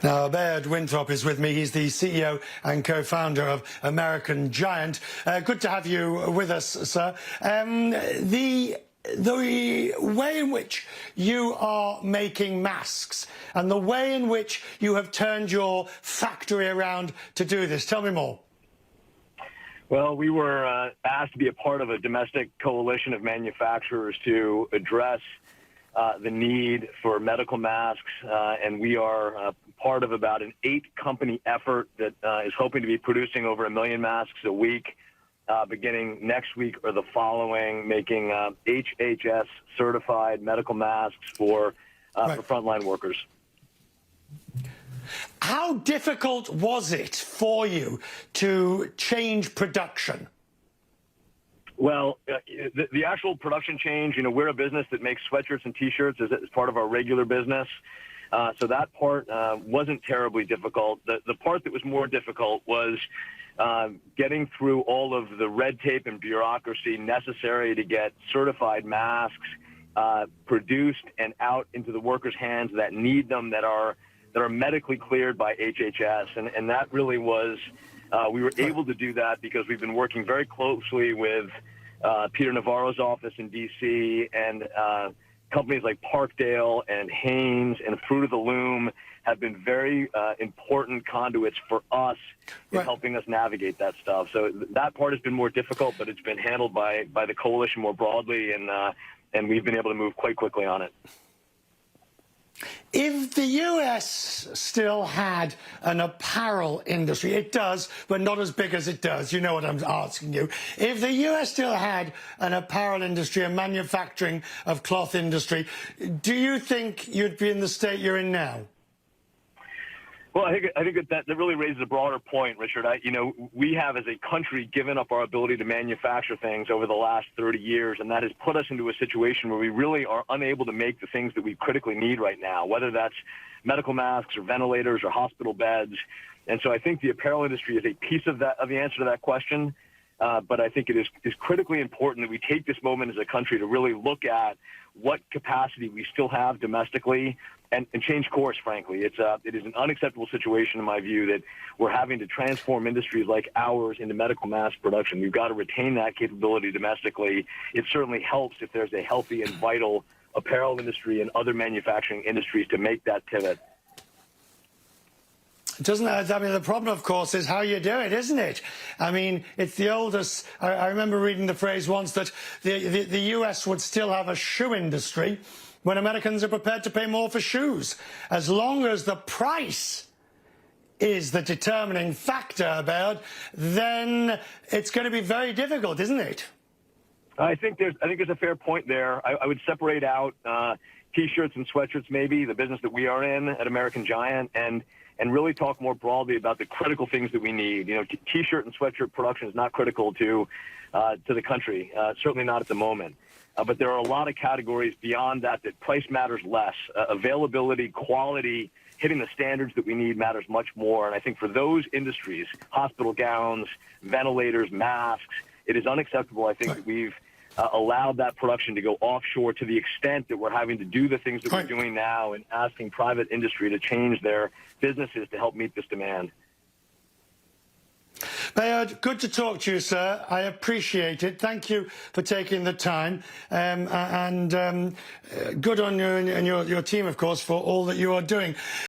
Now, Bayard Winthrop is with me. He's the CEO and co-founder of American Giant. Good to have you with us, sir. The way in which you are making masks and the way in which you have turned your factory around to do this, tell me more. Well, we were asked to be a part of a domestic coalition of manufacturers to address the need for medical masks, and we are part of about an 8-company effort that is hoping to be producing over 1 million masks a week, beginning next week or the following, making HHS-certified medical masks for frontline workers. How difficult was it for you to change production? Well, the actual production change, we're a business that makes sweatshirts and T-shirts as part of our regular business. So that part wasn't terribly difficult. The part that was more difficult was getting through all of the red tape and bureaucracy necessary to get certified masks produced and out into the workers' hands that need them, that are medically cleared by HHS. And that really was, we were able to do that because we've been working very closely with Peter Navarro's office in D.C. and companies like Parkdale and Hanes and Fruit of the Loom have been very important conduits for us in helping us navigate that stuff. So that part has been more difficult, but it's been handled by the coalition more broadly, and we've been able to move quite quickly on it. If the US still had an apparel industry, it does, but not as big as it does. You know what I'm asking you. If the US still had an apparel industry, a manufacturing of cloth industry, do you think you'd be in the state you're in now? Well, I think that really raises a broader point, Richard. We have, as a country, given up our ability to manufacture things over the last 30 years, and that has put us into a situation where we really are unable to make the things that we critically need right now, whether that's medical masks or ventilators or hospital beds. And so I think the apparel industry is a piece of the answer to that question. But I think it is critically important that we take this moment as a country to really look at what capacity we still have domestically and change course, frankly. It is an unacceptable situation, in my view, that we're having to transform industries like ours into medical mask production. We've got to retain that capability domestically. It certainly helps if there's a healthy and vital apparel industry and other manufacturing industries to make that pivot. Doesn't it? I mean, the problem, of course, is how you do it, isn't it? I mean, it's the oldest. I remember reading the phrase once that the US would still have a shoe industry when Americans are prepared to pay more for shoes. As long as the price is the determining factor, Bayard, then it's going to be very difficult, isn't it? I think there's a fair point there. I would separate out T-shirts and sweatshirts, maybe, the business that we are in at American Giant, and really talk more broadly about the critical things that we need. T-shirt and sweatshirt production is not critical to the country, certainly not at the moment. But there are a lot of categories beyond that price matters less. Availability, quality, hitting the standards that we need matters much more. And I think for those industries, hospital gowns, ventilators, masks, it is unacceptable, I think, that we've allowed that production to go offshore to the extent that we're having to do the things that we're doing now and asking private industry to change their businesses to help meet this demand. Bayard, good to talk to you, sir. I appreciate it. Thank you for taking the time. And good on you and your team, of course, for all that you are doing.